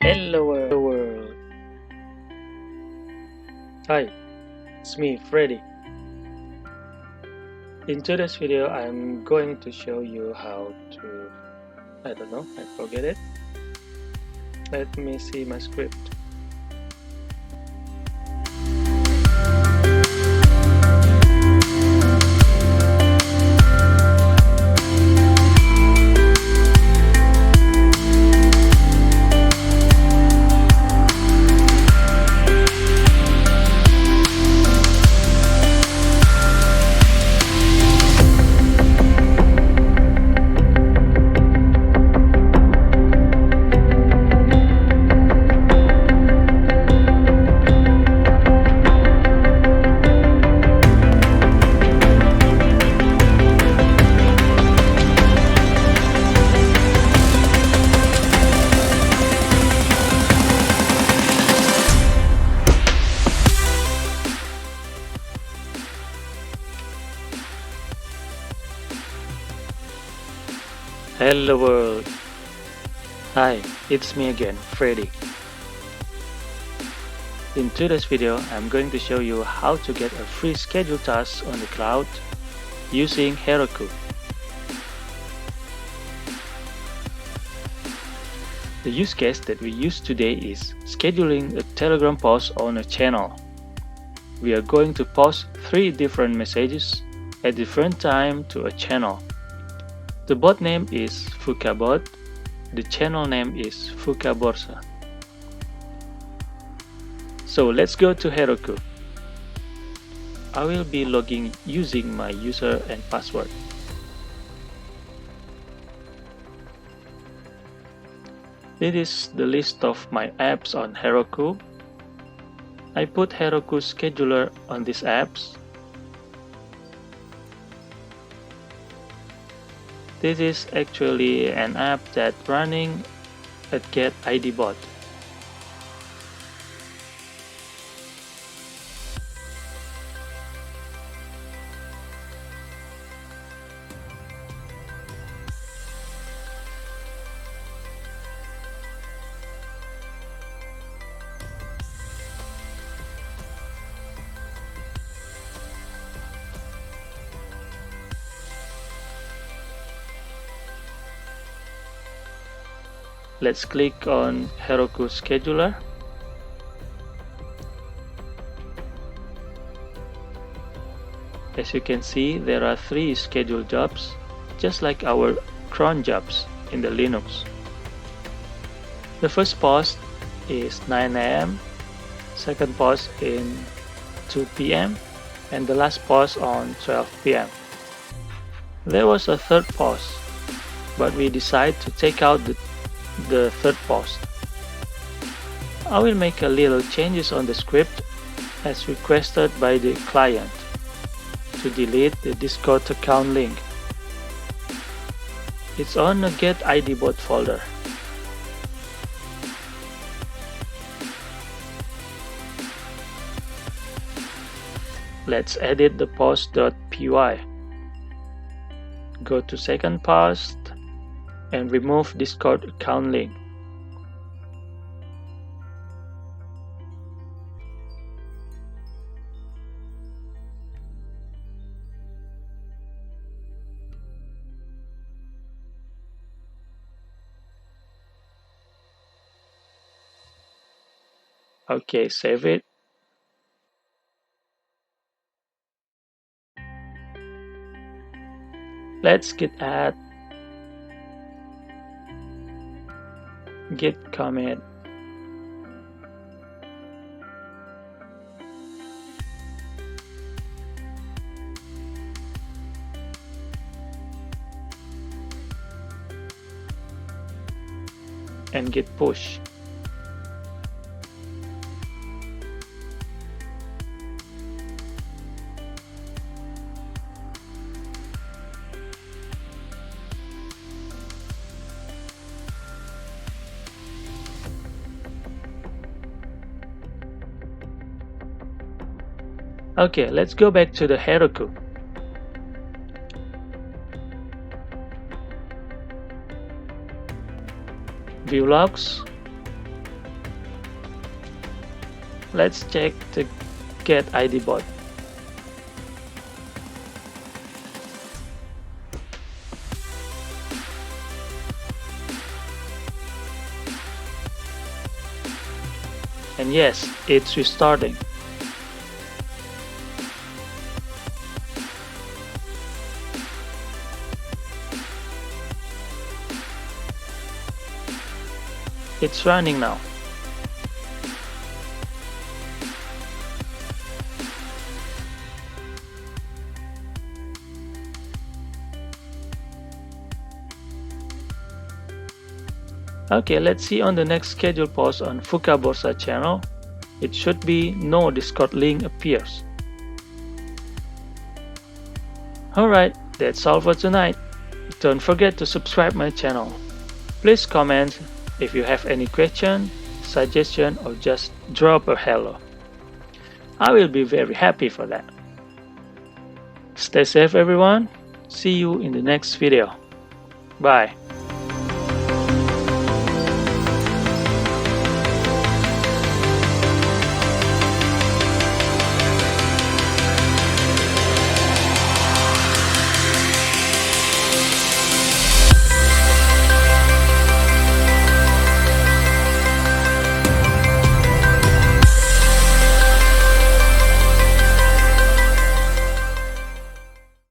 Hello world. Hi, it's me, Freddy. In today's video, I'm going to show you how to, I forget it. Let me see my script. Hello world. Hi, it's me again, Freddy. In today's video, I'm going to show you how to get a free schedule task on the cloud using Heroku. The use case that we use today is scheduling a Telegram post on a channel. We are going to post 3 different messages at different time to a channel. The bot name is FukaBot, the channel name is Fukaborsa. So let's go to Heroku. I will be logging using my user and password. This is the list of my apps on Heroku. I put Heroku scheduler on these apps. This is actually an app that's running at GetIDBot. Let's click on Heroku Scheduler. As you can see, there are 3 scheduled jobs, just like our cron jobs in the Linux. The first post is 9 AM, second post in 2 PM, and the last post on 12 PM. There was a third post, but we decided to take out the third post. I will make a little changes on the script as requested by the client to delete the Discord account link. It's on a GetIDBot folder. Let's edit the post.py. Go to second post and remove Discord account link. Okay, save it. Let's git add, git commit, and git push. Okay, let's go back to the Heroku. View logs, Let's check the get ID bot. And yes, it's restarting. It's running now. Okay, let's see on the next scheduled post on Fuka Borsa channel. It should be no Discord link appears. Alright, that's all for tonight. Don't forget to subscribe my channel. Please comment if you have any question, suggestion, or just drop a hello. I will be very happy for that. Stay safe everyone. See you in the next video. Bye.